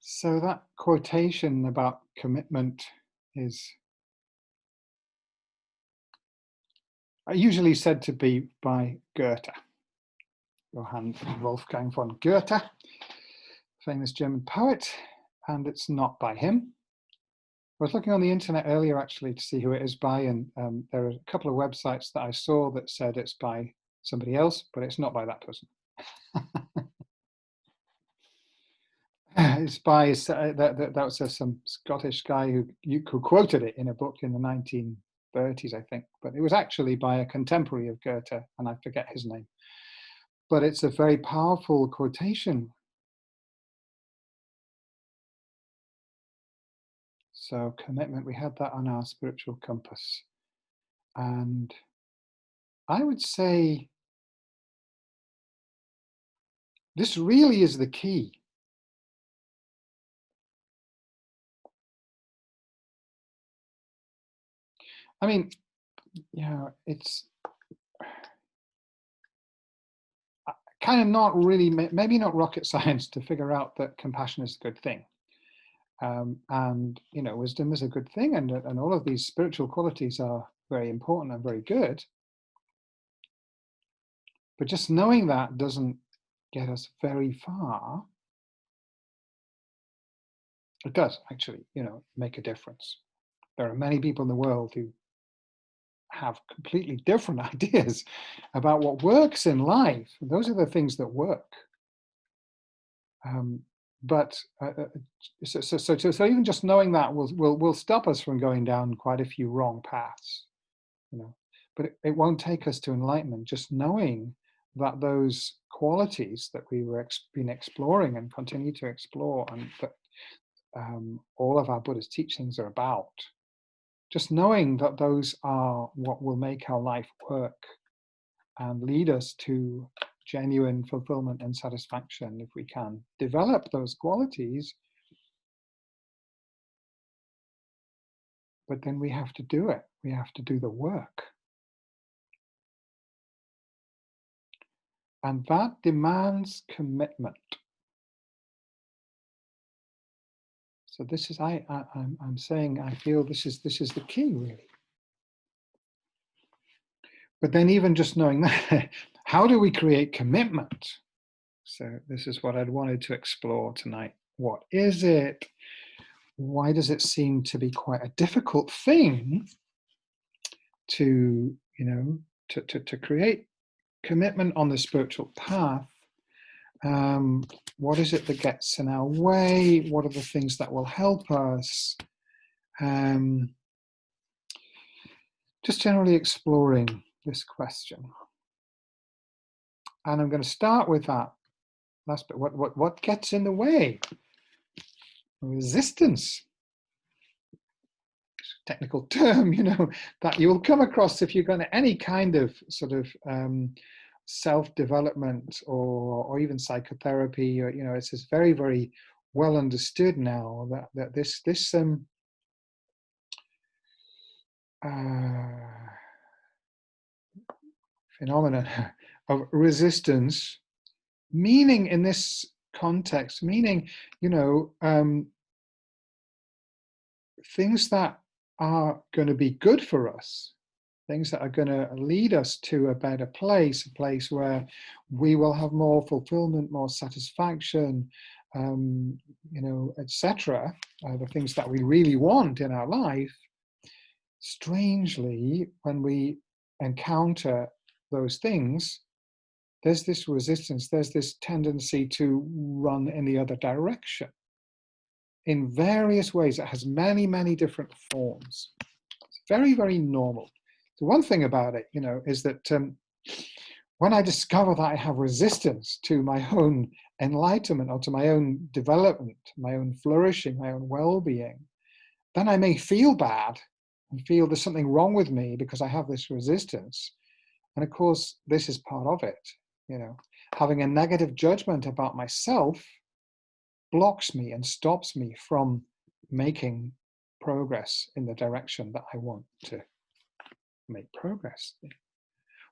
So that quotation about commitment is usually said to be by Goethe, Johann Wolfgang von Goethe, famous German poet, and it's not by him. I was looking on the internet earlier actually to see who it is by, and there are a couple of websites that I saw that said it's by somebody else, but it's not by that person. It's by that was some Scottish guy who quoted it in a book in the 1930s, I think, but it was actually by a contemporary of Goethe, and I forget his name. But it's a very powerful quotation. So commitment, we had that on our spiritual compass, and I would say this really is the key. I mean, it's kind of not really, maybe not rocket science to figure out that compassion is a good thing. And, wisdom is a good thing. And all of these spiritual qualities are very important and very good. But just knowing that doesn't get us very far. It does actually, make a difference. There are many people in the world who have completely different ideas about what works in life. Those are the things that work. So even just knowing that will stop us from going down quite a few wrong paths, But it won't take us to enlightenment. Just knowing that those qualities that we were been exploring and continue to explore, and that all of our Buddhist teachings are about. Just knowing that those are what will make our life work and lead us to genuine fulfillment and satisfaction if we can develop those qualities. But then we have to do it. We have to do the work. And that demands commitment. So this is, I'm saying, I feel this is the key, really. But then even just knowing that, how do we create commitment? So this is what I'd wanted to explore tonight. What is it? Why does it seem to be quite a difficult thing to, to create commitment on the spiritual path? What is it that gets in our way? What are the things that will help us? Just generally exploring this question. And I'm going to start with that last bit. What gets in the way? Resistance. Technical term, that you'll come across if you're going to any kind of sort of self-development or even psychotherapy, or it's just very, very well understood now that this phenomenon of resistance, meaning in this context, meaning things that are going to be good for us, things that are going to lead us to a better place, a place where we will have more fulfillment, more satisfaction, etc. The things that we really want in our life. Strangely, when we encounter those things, there's this resistance, there's this tendency to run in the other direction in various ways. It has many, many different forms. It's very, very normal. The one thing about it, is that when I discover that I have resistance to my own enlightenment or to my own development, my own flourishing, my own well-being, then I may feel bad and feel there's something wrong with me because I have this resistance. And of course, this is part of it. Having a negative judgment about myself blocks me and stops me from making progress in the direction that I want to make progress.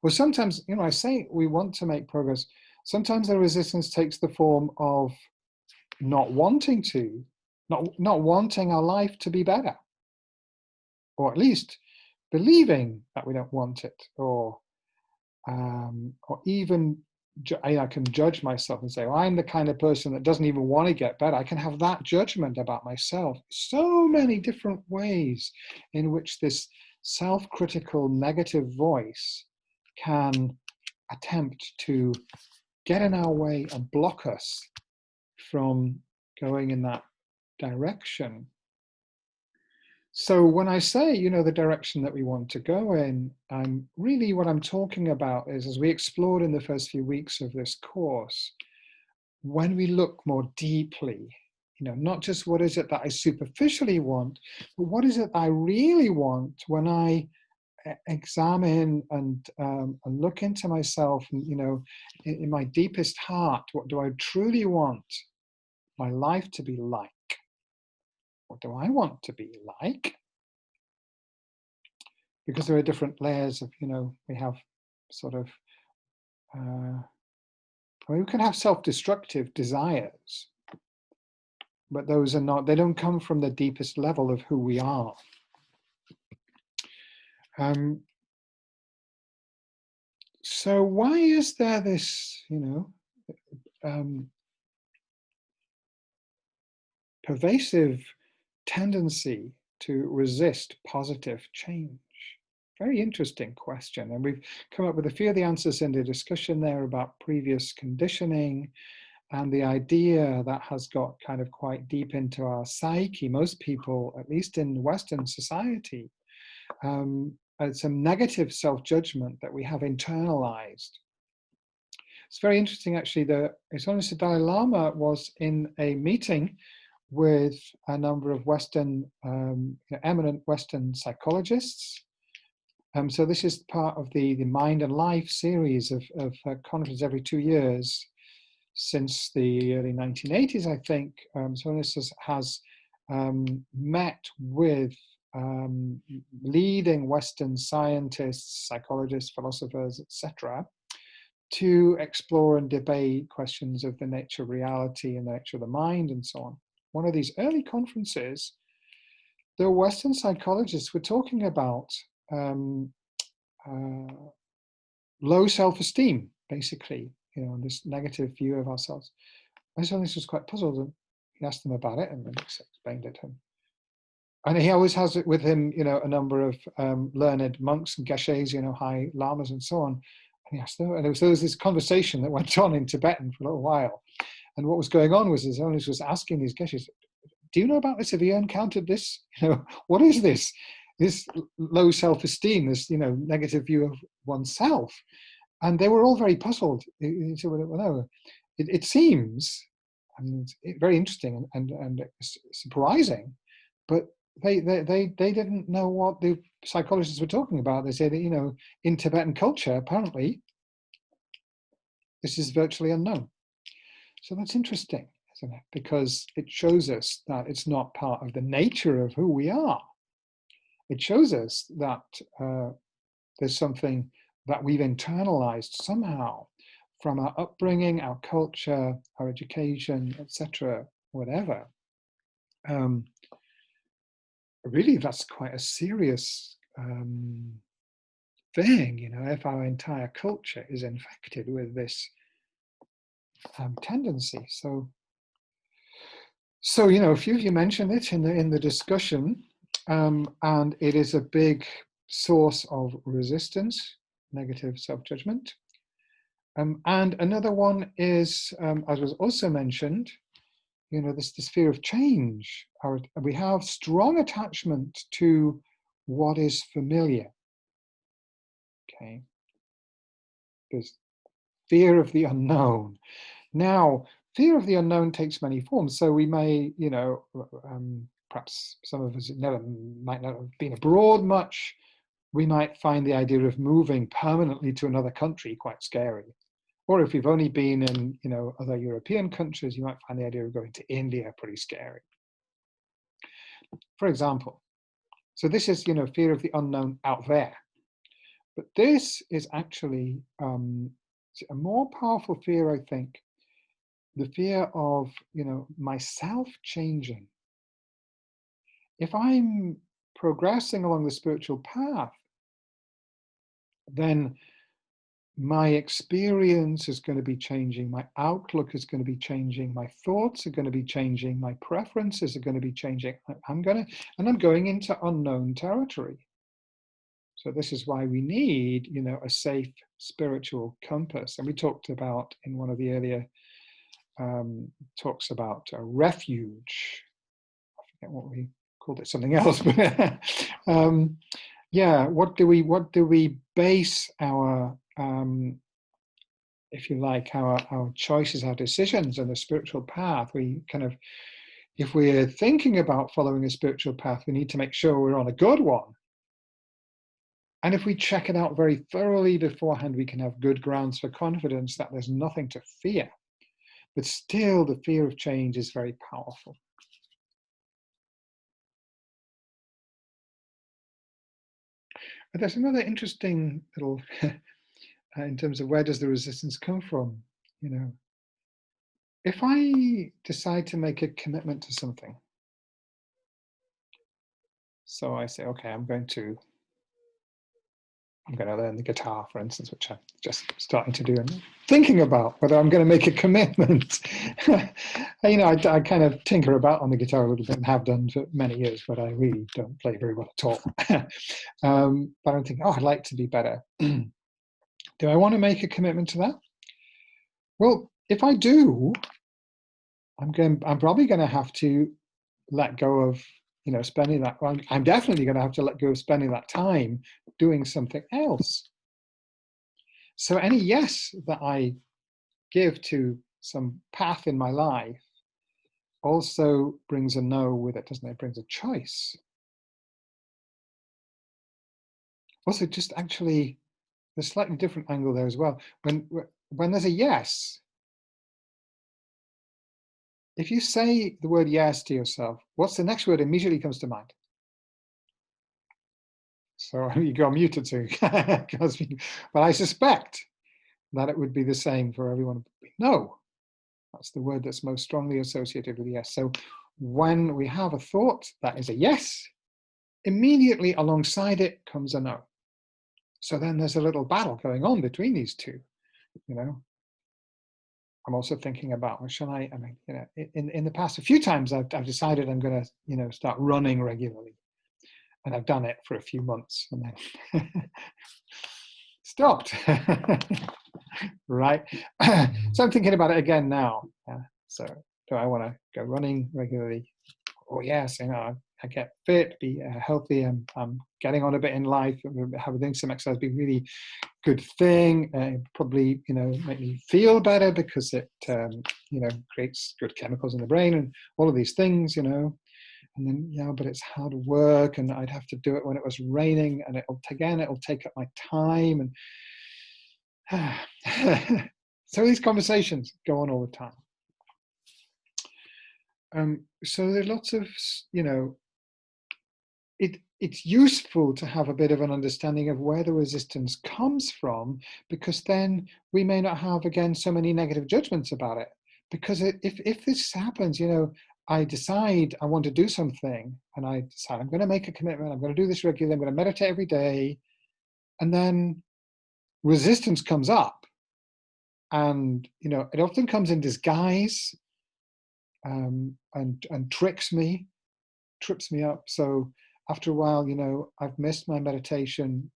Well, sometimes, I say we want to make progress. Sometimes the resistance takes the form of not wanting to, not wanting our life to be better, or at least believing that we don't want it, or even I can judge myself and say, well, I'm the kind of person that doesn't even want to get better. I can have that judgment about myself. So many different ways in which this self-critical negative voice can attempt to get in our way and block us from going in that direction. So when I say, the direction that we want to go in, really what I'm talking about is, as we explored in the first few weeks of this course, when we look more deeply, not just what is it that I superficially want, but what is it I really want when I examine and look into myself, and, in my deepest heart, what do I truly want my life to be like? What do I want to be like? Because there are different layers of, we have sort of, we can have self-destructive desires, but those are not, they don't come from the deepest level of who we are. So why is there this, pervasive tendency to resist positive change? Very interesting question. And we've come up with a few of the answers in the discussion there about previous conditioning and the idea that has got kind of quite deep into our psyche. Most people, at least in Western society, some negative self-judgment that we have internalized. It's very interesting, actually. His Holiness the Dalai Lama was in a meeting with a number of Western, eminent Western psychologists. So this is part of the Mind and Life series of conferences every 2 years since the early 1980s, I think. So this has met with leading Western scientists, psychologists, philosophers, etc., to explore and debate questions of the nature of reality and the nature of the mind and so on. One of these early conferences, the Western psychologists were talking about low self-esteem, basically, this negative view of ourselves. I just was quite puzzled, and he asked them about it, and then explained it to him. And he always has it with him, a number of learned monks and geshes, high lamas and so on. And he asked them, and there was this conversation that went on in Tibetan for a little while. And what was going on was his Holiness was asking these geshes, do you know about this? Have you encountered this? What is this? This low self-esteem, this, negative view of oneself. And they were all very puzzled. He said, well, no, it seems, and it's very interesting and surprising, but they didn't know what the psychologists were talking about. They said that, in Tibetan culture, apparently, this is virtually unknown. So that's interesting, isn't it? Because it shows us that it's not part of the nature of who we are. It shows us that there's something that we've internalized somehow from our upbringing, our culture, our education, etc., whatever. Really, that's quite a serious thing, if our entire culture is infected with this tendency. So a few of you mentioned it in the discussion, and it is a big source of resistance, negative self-judgment. And another one is, as was also mentioned, this fear of change. We have strong attachment to what is familiar. Okay, there's fear of the unknown. Now, fear of the unknown takes many forms. So we may, perhaps some of us might not have been abroad much. We might find the idea of moving permanently to another country quite scary. Or if you've only been in, other European countries, you might find the idea of going to India pretty scary, for example. So this is, fear of the unknown out there. But this is actually a more powerful fear, I think, the fear of, myself changing. If I'm progressing along the spiritual path, then my experience is going to be changing, my outlook is going to be changing, my thoughts are going to be changing, my preferences are going to be changing. I'm going into unknown territory. So this is why we need, a safe spiritual compass. And we talked about in one of the earlier talks about a refuge. I forget what we called it, something else. But yeah, what do we base our if you like, our choices, our decisions on the spiritual path? We kind of, if we're thinking about following a spiritual path, we need to make sure we're on a good one. And if we check it out very thoroughly beforehand, we can have good grounds for confidence that there's nothing to fear. But still, the fear of change is very powerful. But there's another interesting little, in terms of where does the resistance come from? If I decide to make a commitment to something, so I say, okay, I'm going to learn the guitar, for instance, which I'm just starting to do and thinking about whether I'm going to make a commitment. I kind of tinker about on the guitar a little bit and have done for many years, but I really don't play very well at all. But I'm thinking, I'd like to be better. Do I want to make a commitment to that? Well, if I do, I'm probably going to have to let go of, spending that. Well, I'm definitely going to have to let go of spending that time doing something else. So any yes that I give to some path in my life also brings a no with it, doesn't it? It brings a choice. Also, just actually, there's a slightly different angle there as well. When there's a yes, if you say the word yes to yourself, what's the next word immediately comes to mind? So you go muted too. But I suspect that it would be the same for everyone. No, that's the word that's most strongly associated with yes. So when we have a thought that is a yes, immediately alongside it comes a no. So then there's a little battle going on between these two. I'm also thinking about, well, shall I mean, in the past a few times I've decided I'm going to, start running regularly. And I've done it for a few months and then stopped. Right. So I'm thinking about it again now. So do I want to go running regularly? Oh yes, I get fit, be healthy. I'm getting on a bit in life. Having some exercise be really good thing. Probably make me feel better because it creates good chemicals in the brain and all of these things. And then, but it's hard work and I'd have to do it when it was raining and it'll take up my time. And so these conversations go on all the time. So there are lots of, it's useful to have a bit of an understanding of where the resistance comes from, because then we may not have, again, so many negative judgments about it. Because if this happens, I decide I want to do something and I decide I'm going to make a commitment, I'm going to do this regularly, I'm going to meditate every day, and then resistance comes up. And, it often comes in disguise and trips me up. So after a while, I've missed my meditation,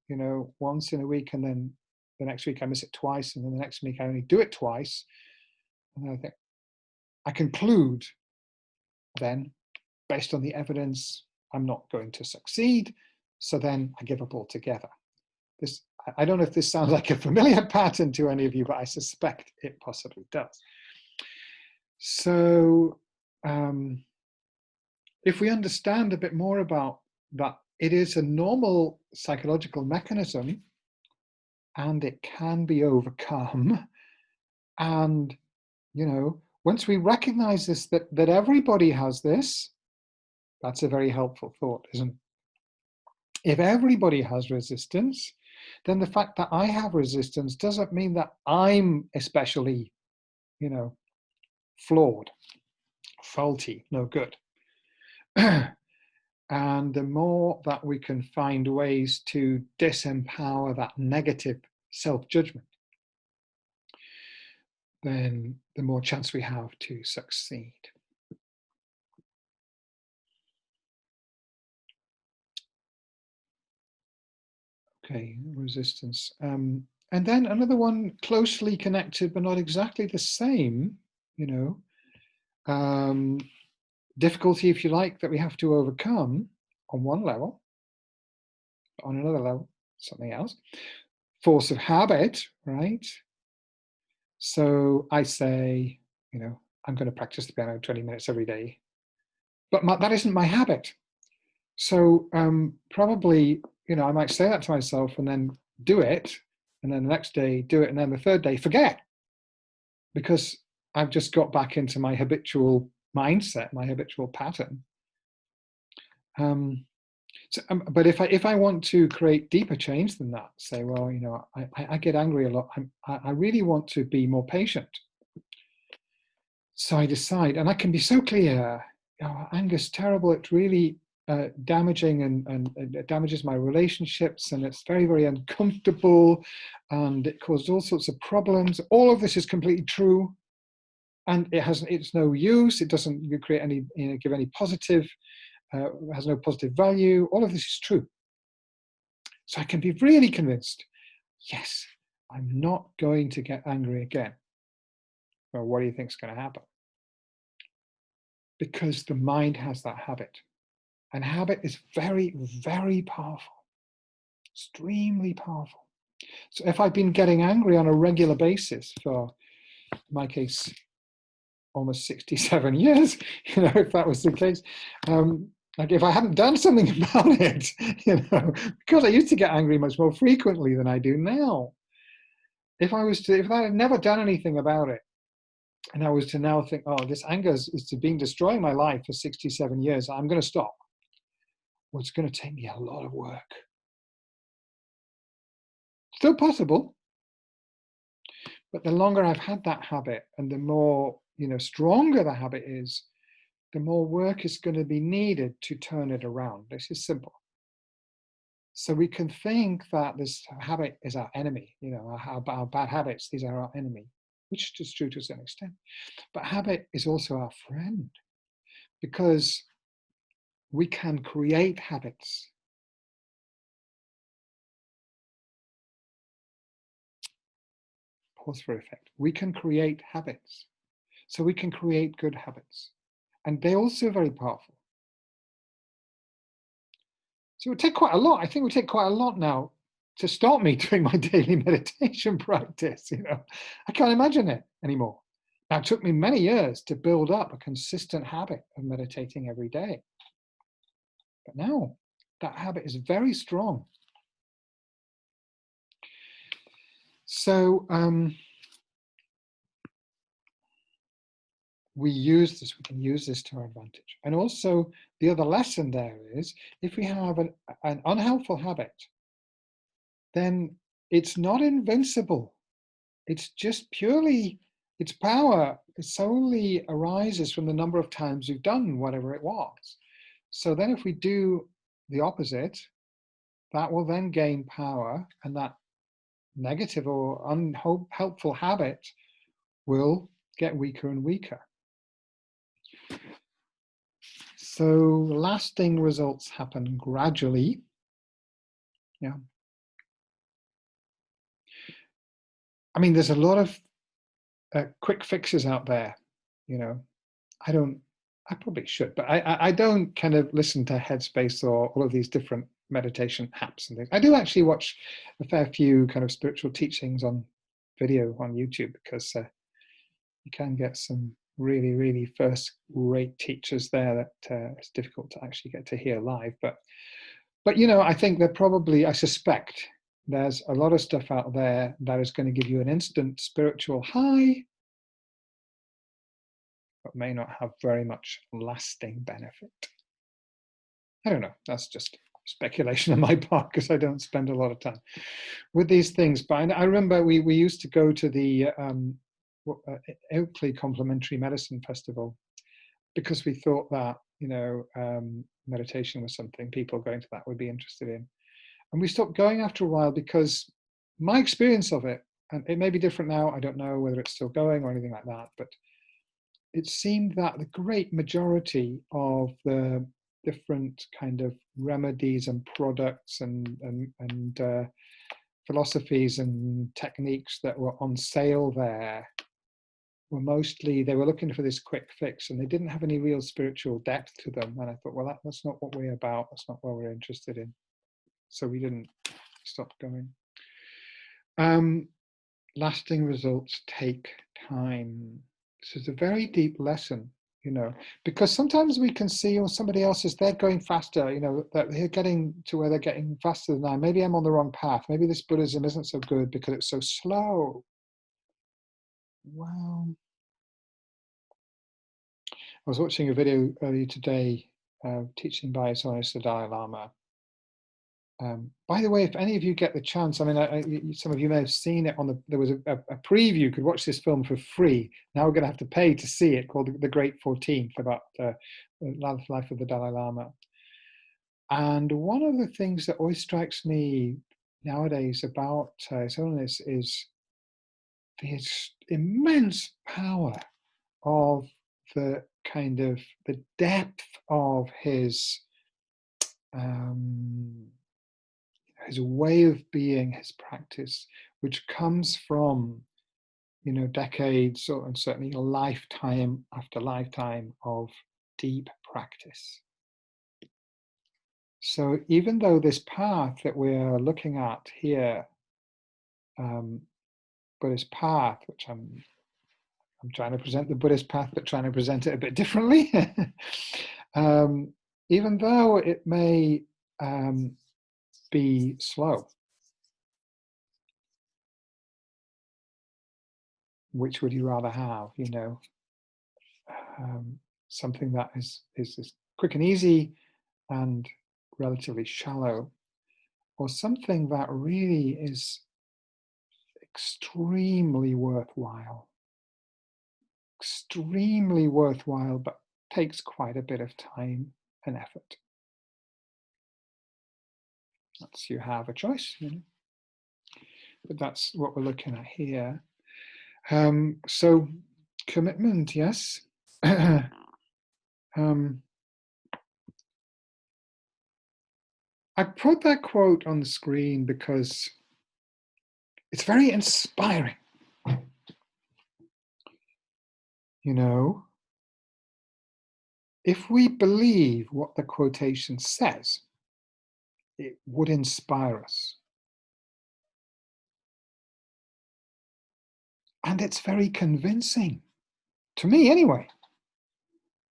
once in a week, and then the next week I miss it twice, and then the next week I only do it twice. And I conclude then, based on the evidence, I'm not going to succeed. So then I give up altogether. I don't know if this sounds like a familiar pattern to any of you, but I suspect it possibly does. So if we understand a bit more about that, it is a normal psychological mechanism and it can be overcome. And, once we recognize this, that everybody has this, that's a very helpful thought, isn't it? If everybody has resistance, then the fact that I have resistance doesn't mean that I'm especially, flawed, faulty, no good. And the more that we can find ways to disempower that negative self-judgment, then the more chance we have to succeed. Okay, resistance. And then another one closely connected, but not exactly the same, difficulty, if you like, that we have to overcome on one level, on another level, something else. Force of habit, right? So I say, I'm going to practice the piano 20 minutes every day, but that isn't my habit. So probably, I might say that to myself and then do it, and then the next day do it, and then the third day forget, because I've just got back into my habitual mindset, my habitual pattern. But if I want to create deeper change than that, say, well, I get angry a lot. I really want to be more patient. So I decide, and I can be so clear, anger's terrible. It's really damaging and it damages my relationships, and it's very, very uncomfortable, and it caused all sorts of problems. All of this is completely true, and it's no use. It doesn't create any, give any positive, has no positive value. All of this is true. So I can be really convinced, yes, I'm not going to get angry again. Well, what do you think is going to happen? Because the mind has that habit. And habit is very, very powerful, extremely powerful. So if I've been getting angry on a regular basis for, in my case, almost 67 years, if that was the case, like if I hadn't done something about it, because I used to get angry much more frequently than I do now. If I had never done anything about it, and I was to now think, oh, this anger is destroying my life for 67 years, I'm going to stop. Well, it's going to take me a lot of work. Still possible, but the longer I've had that habit, and the more stronger the habit is, the more work is going to be needed to turn it around. This is simple. So we can think that this habit is our enemy, our bad habits, these are our enemy, which is true to a certain extent. But habit is also our friend, because we can create habits. Pause for effect. We can create habits. So we can create good habits. And they're also very powerful. So it would take quite a lot. I think it would take quite a lot now to stop me doing my daily meditation practice. I can't imagine it anymore. Now, it took me many years to build up a consistent habit of meditating every day. But now that habit is very strong. So we can use this to our advantage. And also the other lesson there is, if we have an unhelpful habit, then it's not invincible. It's just purely, its power solely arises from the number of times you've done whatever it was. So then if we do the opposite, that will then gain power, and that negative or unhelpful habit will get weaker and weaker. So lasting results happen gradually. Yeah. I mean, there's a lot of quick fixes out there. I probably should, but I don't kind of listen to Headspace or all of these different meditation apps and things. I do actually watch a fair few kind of spiritual teachings on video on YouTube, because you can get some really, really first-rate teachers there that it's difficult to actually get to hear live. But I think that probably, I suspect, there's a lot of stuff out there that is going to give you an instant spiritual high, but may not have very much lasting benefit. I don't know. That's just speculation on my part, because I don't spend a lot of time with these things. But I remember we used to go to the Oakley Complementary Medicine Festival, because we thought that, meditation was something people going to that would be interested in. And we stopped going after a while because my experience of it, and it may be different now, I don't know whether it's still going or anything like that, but it seemed that the great majority of the different kind of remedies and products and philosophies and techniques that were on sale there were mostly, they were looking for this quick fix, and they didn't have any real spiritual depth to them. And I thought, well, that's not what we're about. That's not what we're interested in. So we didn't stop going. Lasting results take time. This is a very deep lesson, because sometimes we can see, somebody else is, they're going faster, that they're getting to where they're getting faster than I. Maybe I'm on the wrong path. Maybe this Buddhism isn't so good because it's so slow. Well, I was watching a video earlier today, teaching by His Holiness the Dalai Lama. By the way, if any of you get the chance, I mean, some of you may have seen it there was a preview. You could watch this film for free. Now we're going to have to pay to see it, called The Great 14th, about the life of the Dalai Lama. And one of the things that always strikes me nowadays about His Holiness is the immense power of the depth of his way of being, his practice, which comes from, decades and certainly a lifetime after lifetime of deep practice. So even though this path that we're looking at here, Buddhist path, which I'm trying to present the Buddhist path, but trying to present it a bit differently, even though it may be slow. Which would you rather have? Something that is quick and easy and relatively shallow, or something that really is extremely worthwhile, but takes quite a bit of time and effort. That's, you have a choice, but that's what we're looking at here. So commitment, yes. I put that quote on the screen because it's very inspiring. If we believe what the quotation says, it would inspire us. And it's very convincing, to me anyway.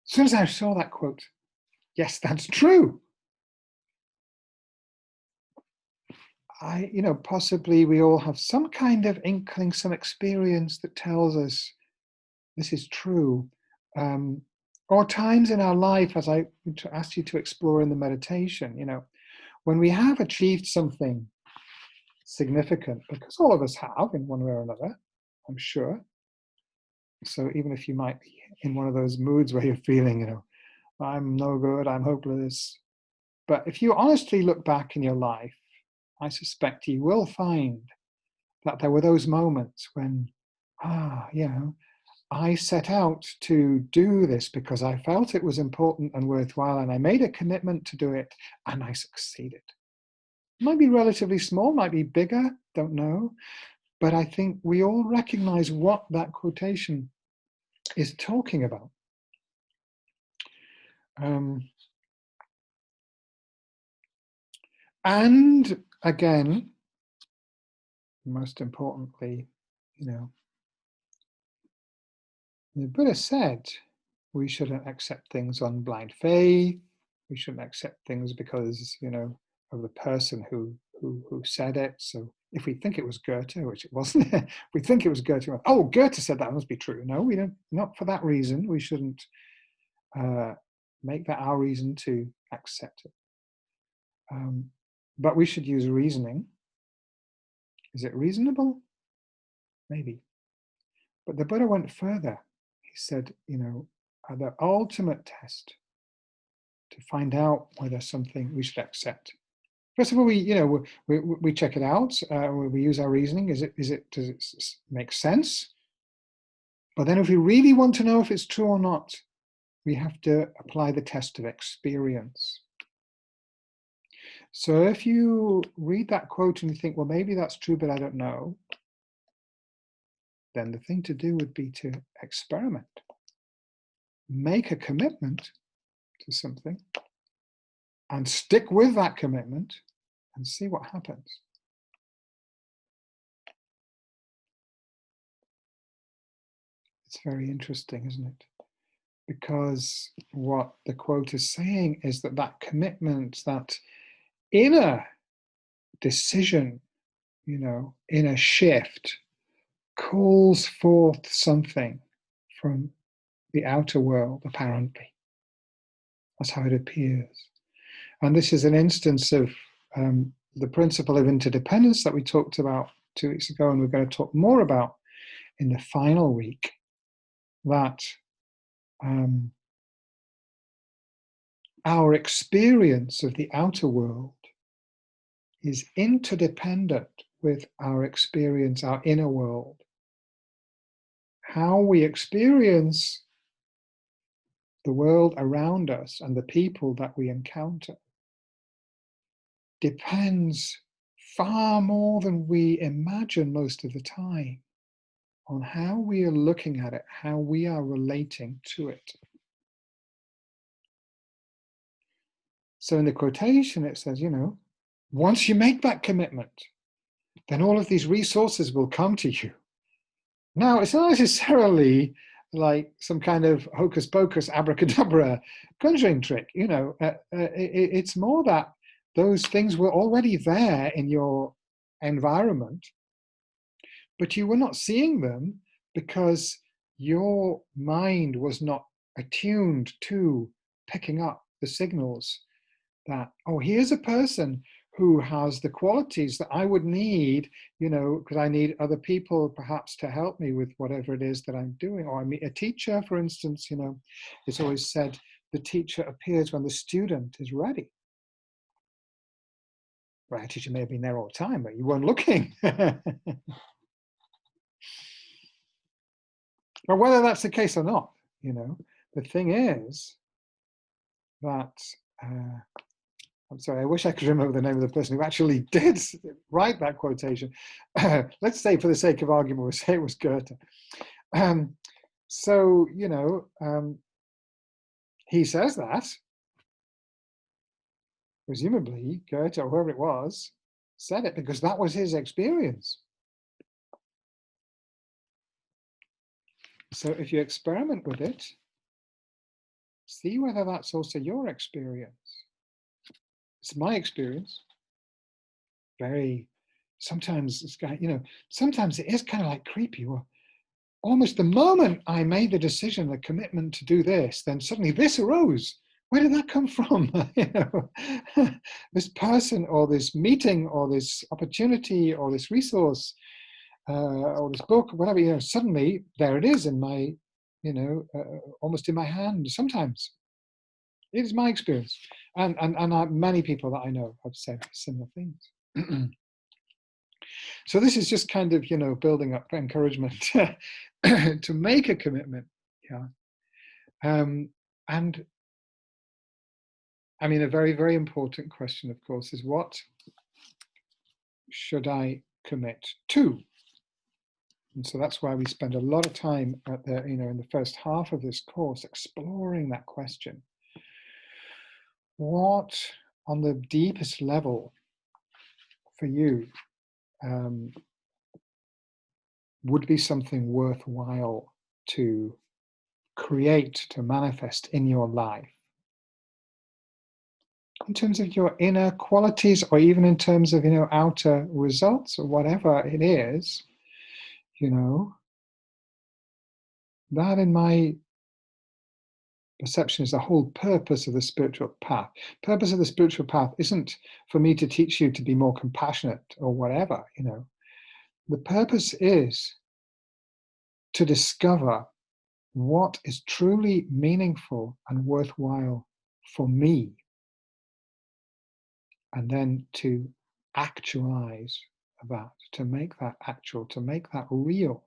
As soon as I saw that quote, yes, that's true. Possibly we all have some kind of inkling, some experience that tells us this is true. Or times in our life, as I asked you to explore in the meditation, when we have achieved something significant, because all of us have in one way or another, I'm sure. So even if you might be in one of those moods where you're feeling, I'm no good, I'm hopeless. But if you honestly look back in your life, I suspect you will find that there were those moments when, I set out to do this because I felt it was important and worthwhile, and I made a commitment to do it, and I succeeded. It might be relatively small, might be bigger, don't know. But I think we all recognize what that quotation is talking about. And again, most importantly, the Buddha said we shouldn't accept things on blind faith. We shouldn't accept things because, of the person who said it. So if we think it was Goethe, which it wasn't, we think it was Goethe, oh, Goethe said that must be true. No, we don't, not for that reason. We shouldn't make that our reason to accept it. But we should use reasoning. Is it reasonable? Maybe. But the Buddha went further. He said, the ultimate test to find out whether something we should accept. First of all, we check it out. We use our reasoning. Does it make sense? But then if we really want to know if it's true or not, we have to apply the test of experience. So if you read that quote and you think, well, maybe that's true, but I don't know, then the thing to do would be to experiment. Make a commitment to something and stick with that commitment and see what happens. It's very interesting, isn't it? Because what the quote is saying is that commitment, that inner decision, inner shift, calls forth something from the outer world, apparently. That's how it appears. And this is an instance of the principle of interdependence that we talked about 2 weeks ago, and we're going to talk more about in the final week, that our experience of the outer world is interdependent with our experience, our inner world. How we experience the world around us and the people that we encounter depends far more than we imagine most of the time on how we are looking at it, how we are relating to it. So in the quotation, it says, once you make that commitment, then all of these resources will come to you. Now, it's not necessarily like some kind of hocus pocus, abracadabra conjuring trick. It's more that those things were already there in your environment, but you were not seeing them because your mind was not attuned to picking up the signals that, oh, here's a person who has the qualities that I would need, because I need other people perhaps to help me with whatever it is that I'm doing. Or I meet a teacher, for instance, it's always said the teacher appears when the student is ready. Well, a teacher may have been there all the time, but you weren't looking. But whether that's the case or not, the thing is that, I'm sorry, I wish I could remember the name of the person who actually did write that quotation. Let's say, for the sake of argument, we'll say it was Goethe. He says that, presumably Goethe or whoever it was said it because that was his experience. So if you experiment with it, see whether that's also your experience. It's my experience. Sometimes sometimes it is kind of like creepy. Well, almost the moment I made the decision, the commitment to do this, then suddenly this arose. Where did that come from? This person or this meeting or this opportunity or this resource or this book, whatever, suddenly there it is in my, almost in my hand. Sometimes it is my experience. And many people that I know have said similar things. So this is just kind of, building up encouragement to make a commitment. Yeah. And I mean, a very, very important question, of course, is what should I commit to? And so that's why we spend a lot of time at the, in the first half of this course exploring that question. What, on the deepest level for you, would be something worthwhile to create, to manifest in your life? In terms of your inner qualities, or even in terms of, outer results, or whatever it is, that in my perception is the whole purpose of the spiritual path. Purpose of the spiritual path isn't for me to teach you to be more compassionate or whatever, The purpose is to discover what is truly meaningful and worthwhile for me, and then to actualize that, to make that actual, to make that real.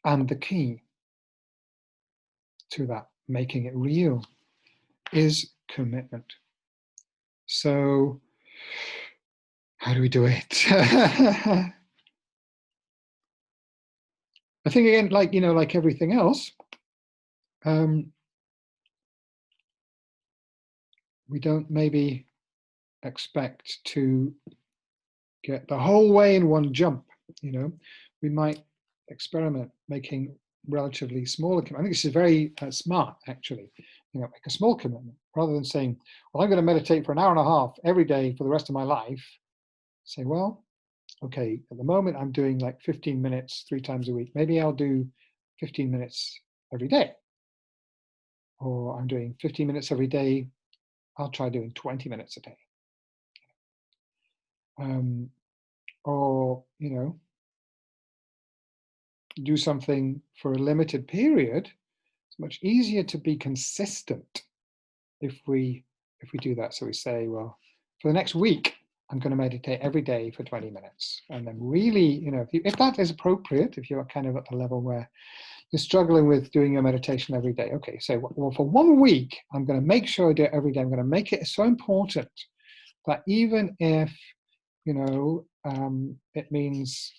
And the key to that, making it real, is commitment. So, how do we do it? I think again, like everything else, we don't maybe expect to get the whole way in one jump. We might experiment making relatively smaller commitments. I think this is very smart, actually. Make a small commitment rather than saying, well, I'm going to meditate for an hour and a half every day for the rest of my life. Say, well, okay, at the moment I'm doing like 15 minutes 3 times a week. Maybe I'll do 15 minutes every day. Or I'm doing 15 minutes every day. I'll try doing 20 minutes a day. Or, do something for a limited period. It's much easier to be consistent if we do that. So we say, well, for the next week, I'm going to meditate every day for 20 minutes. And then really, if that is appropriate, if you're kind of at the level where you're struggling with doing your meditation every day, okay, so well, for 1 week, I'm going to make sure I do it every day. I'm going to make it so important that even if, it means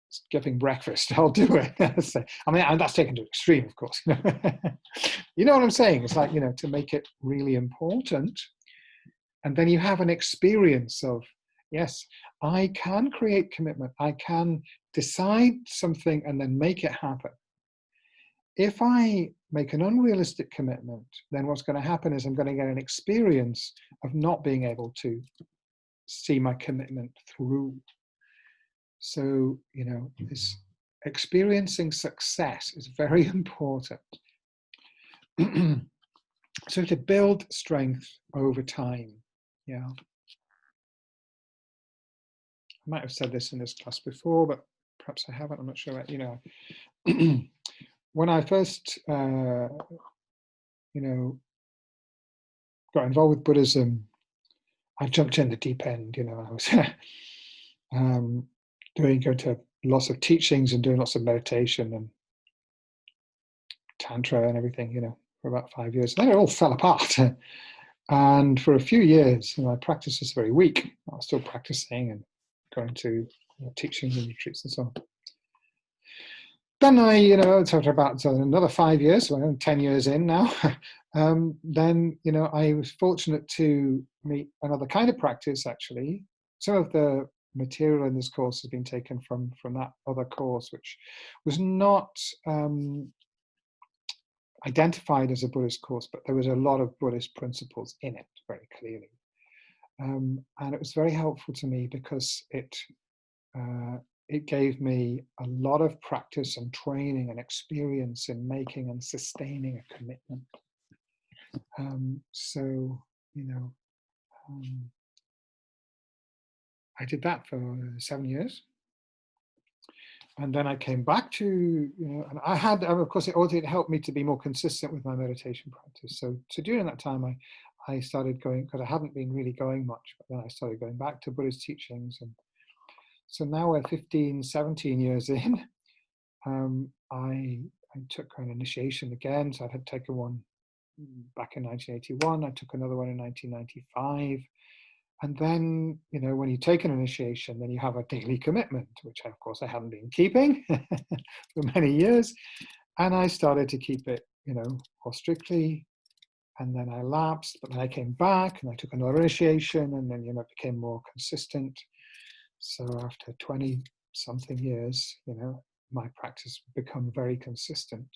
skipping breakfast, I'll do it. I mean, and that's taken to extreme, of course. You know what I'm saying? It's like, to make it really important. And then you have an experience of, yes, I can create commitment. I can decide something and then make it happen. If I make an unrealistic commitment, then what's going to happen is I'm going to get an experience of not being able to see my commitment through. So, this experiencing success is very important. So to build strength over time, I might have said this in this class before, but perhaps I haven't, I'm not sure. When I first, got involved with Buddhism, I jumped in the deep end, I was going to lots of teachings and doing lots of meditation and tantra and everything, for about 5 years. Then it all fell apart. And for a few years, my practice was very weak. I was still practicing and going to teachings and retreats and so on. Then talked about another 5 years, so I'm 10 years in now. Then, I was fortunate to meet another kind of practice, actually. Some of the material in this course has been taken from that other course, which was not identified as a Buddhist course, but there was a lot of Buddhist principles in it very clearly. And it was very helpful to me because it gave me a lot of practice and training and experience in making and sustaining a commitment. I did that for 7 years. And then I came back to, and I had, of course, it helped me to be more consistent with my meditation practice. So during that time, I started going, because I hadn't been really going much, but then I started going back to Buddhist teachings. And so now we're 15, 17 years in. I took an initiation again. So I had taken one back in 1981. I took another one in 1995. And then, when you take an initiation, then you have a daily commitment, which of course I hadn't been keeping for many years. And I started to keep it, more strictly. And then I lapsed, but then I came back and I took another initiation and then, it became more consistent. So after 20 something years, my practice become very consistent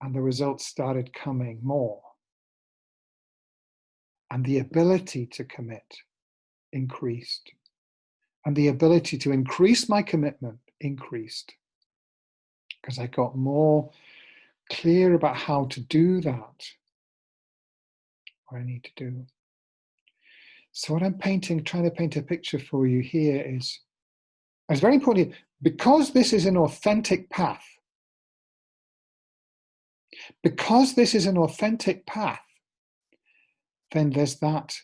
and the results started coming more. And the ability to commit increased. And the ability to increase my commitment increased. Because I got more clear about how to do that, what I need to do. So what I'm painting, trying to paint a picture for you here is, it's very important, because this is an authentic path, then there's that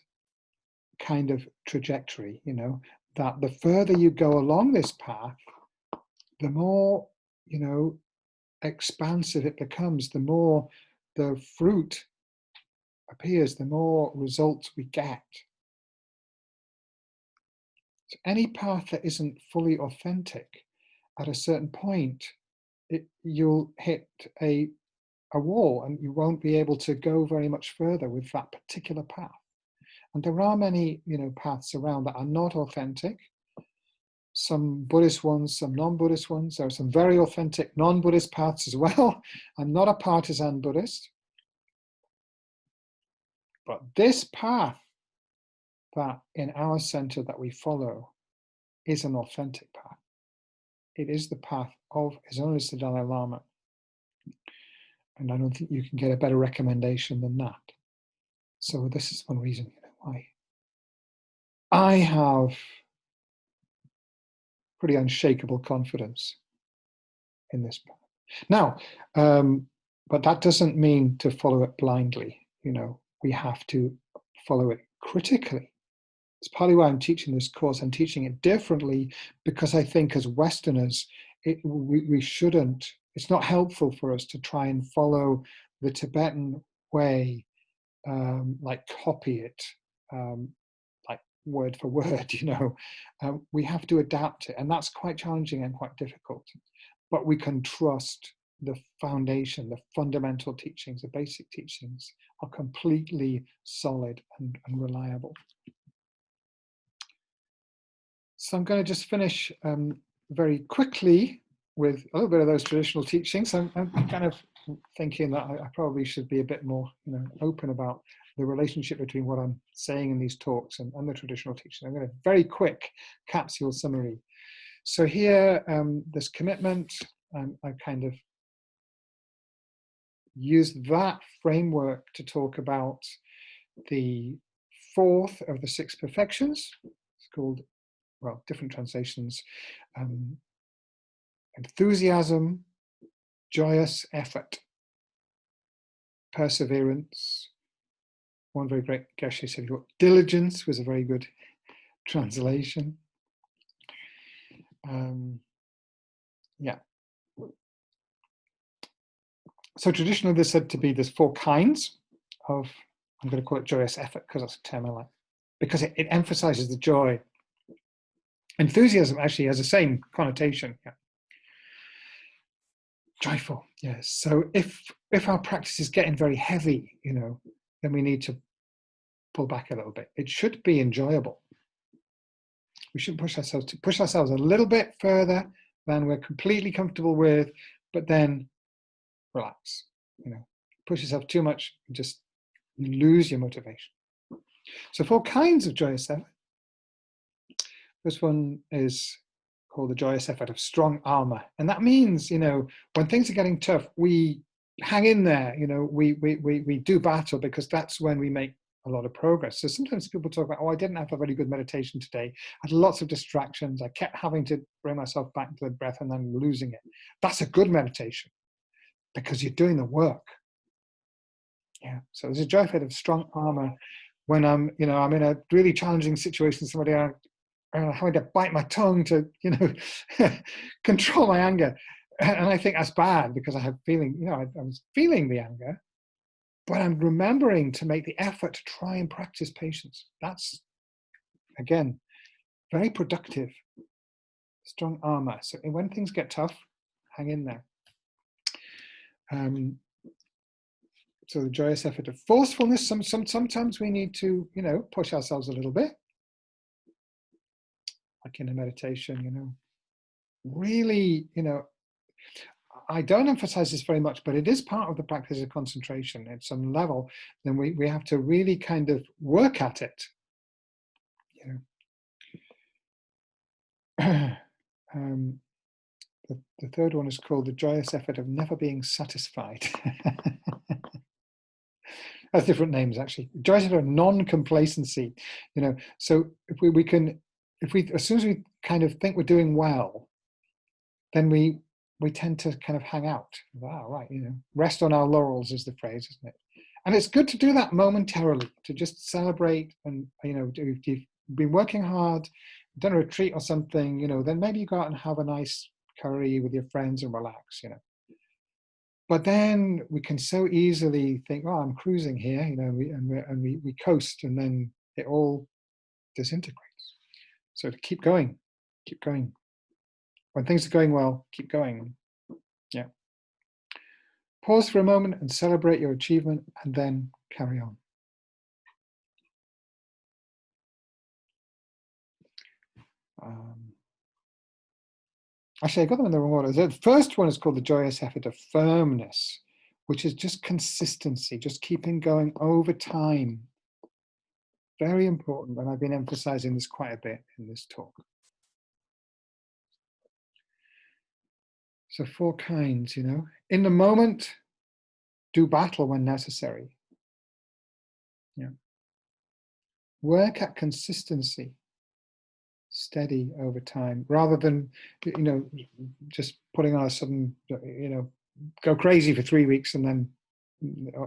kind of trajectory, you know, that the further you go along this path, the more, you know, expansive it becomes, the more the fruit appears, the more results we get. So any path that isn't fully authentic, at a certain point, you'll hit a wall and you won't be able to go very much further with that particular path. And there are many, you know, paths around that are not authentic. Some Buddhist ones, some non-Buddhist ones. There are some very authentic non-Buddhist paths as well. I'm not a partisan Buddhist. But this path that in our center that we follow is an authentic path. It is the path of His Holiness the Dalai Lama. And I don't think you can get a better recommendation than that. So this is one reason, you know, why I have pretty unshakable confidence in this path. Now, but that doesn't mean to follow it blindly. You know, we have to follow it critically. It's partly why I'm teaching this course. I'm teaching it differently because I think as Westerners, we shouldn't, it's not helpful for us to try and follow the Tibetan way, like copy it, like word for word, you know. We have to adapt it, and that's quite challenging and quite difficult. But we can trust the foundation, the fundamental teachings, the basic teachings are completely solid and reliable. So I'm going to just finish very quickly with a little bit of those traditional teachings. I'm kind of thinking that I probably should be a bit more, you know, open about the relationship between what I'm saying in these talks and the traditional teaching. I'm going to very quick capsule summary. So here, this commitment, I kind of use that framework to talk about the fourth of the six perfections. It's called, well, different translations, enthusiasm, joyous effort, perseverance. One very great Geshe said, diligence was a very good translation. Yeah. So traditionally there's said to be there's four kinds of, I'm going to call it joyous effort because that's a term I like, because it emphasizes the joy. Enthusiasm actually has the same connotation. Yeah. Joyful, yes. So if our practice is getting very heavy, you know, then we need to pull back a little bit. It should be enjoyable. We should push ourselves a little bit further than we're completely comfortable with, but then relax. You know, push yourself too much, you lose your motivation. So four kinds of joyous effort. This one is called the joyous effort of strong armor. And that means, you know, when things are getting tough, we hang in there, you know, we do battle because that's when we make a lot of progress. So sometimes people talk about, oh, I didn't have a very good meditation today. I had lots of distractions. I kept having to bring myself back to the breath and then losing it. That's a good meditation because you're doing the work. Yeah. So there's a joy effort of strong armor when I'm in a really challenging situation, somebody having to bite my tongue to, you know, control my anger. And I think that's bad because I have feeling, you know, I was feeling the anger, but I'm remembering to make the effort to try and practice patience. That's, again, very productive. Strong armor. So when things get tough, hang in there. So the joyous effort of forcefulness, sometimes we need to, you know, push ourselves a little bit. Like in a meditation, you know, really, you know, I don't emphasize this very much, but it is part of the practice of concentration at some level. Then we have to really kind of work at it. You know, the third one is called the joyous effort of never being satisfied. has different names actually. Joy is a non-complacency, you know. So if we can, as soon as we kind of think we're doing well, then we tend to kind of hang out. Ah, right, you know, rest on our laurels is the phrase, isn't it? And it's good to do that momentarily, to just celebrate. And, you know, if you've been working hard, done a retreat or something, you know, then maybe you go out and have a nice curry with your friends and relax, you know. But then we can so easily think, oh, I'm cruising here, you know, we coast, and then it all disintegrates. So to keep going, keep going. When things are going well, keep going. Yeah. Pause for a moment and celebrate your achievement, and then carry on. Actually, I got them in the wrong order. The first one is called the joyous effort of firmness, which is just consistency, just keeping going over time. Very important, and I've been emphasizing this quite a bit in this talk. So 4 kinds, you know. In the moment, do battle when necessary. Yeah. Work at consistency, steady over time, rather than, you know, just putting on a sudden, you know, go crazy for 3 weeks and then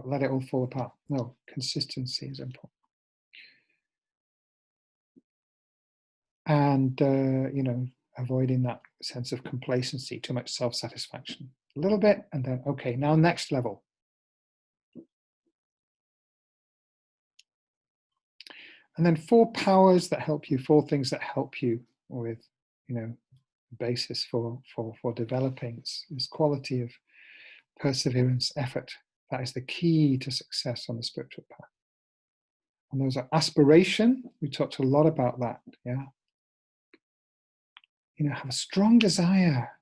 let it all fall apart. No, consistency is important. And, you know, avoiding that sense of complacency, too much self-satisfaction. A little bit, and then, okay, now next level. And then 4 powers that help you, 4 things that help you with, you know, basis for developing this quality of perseverance, effort. That is the key to success on the spiritual path. And those are aspiration. We talked a lot about that. Yeah. You know, have a strong desire.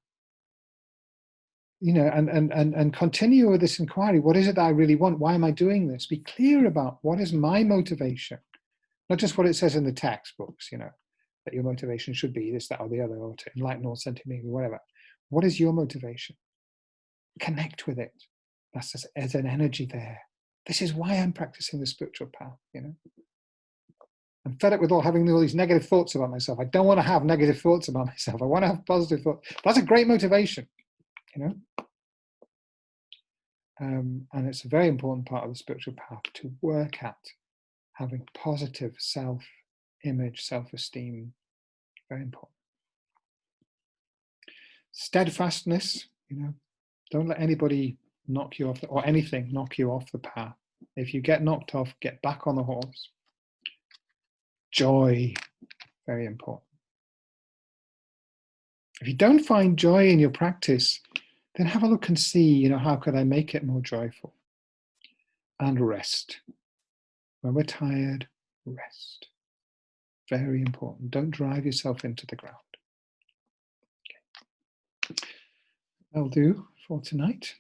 You know, and continue with this inquiry. What is it that I really want? Why am I doing this? Be clear about what is my motivation, not just what it says in the textbooks. You know, that your motivation should be this, that, or the other, or to enlighten all sentient beings, or whatever. What is your motivation? Connect with it. That's just, there's an energy there. This is why I'm practicing the spiritual path. You know, I'm fed up with having all these negative thoughts about myself. I don't want to have negative thoughts about myself. I want to have positive thoughts. That's a great motivation. You know. And it's a very important part of the spiritual path to work at having positive self-image, self-esteem. Very important. Steadfastness, you know, don't let anybody knock you off, or anything knock you off the path. If you get knocked off, get back on the horse. Joy, very important. If you don't find joy in your practice, then have a look and see, you know, how could I make it more joyful? And rest. When we're tired, rest. Very important. Don't drive yourself into the ground. Okay. That'll do for tonight.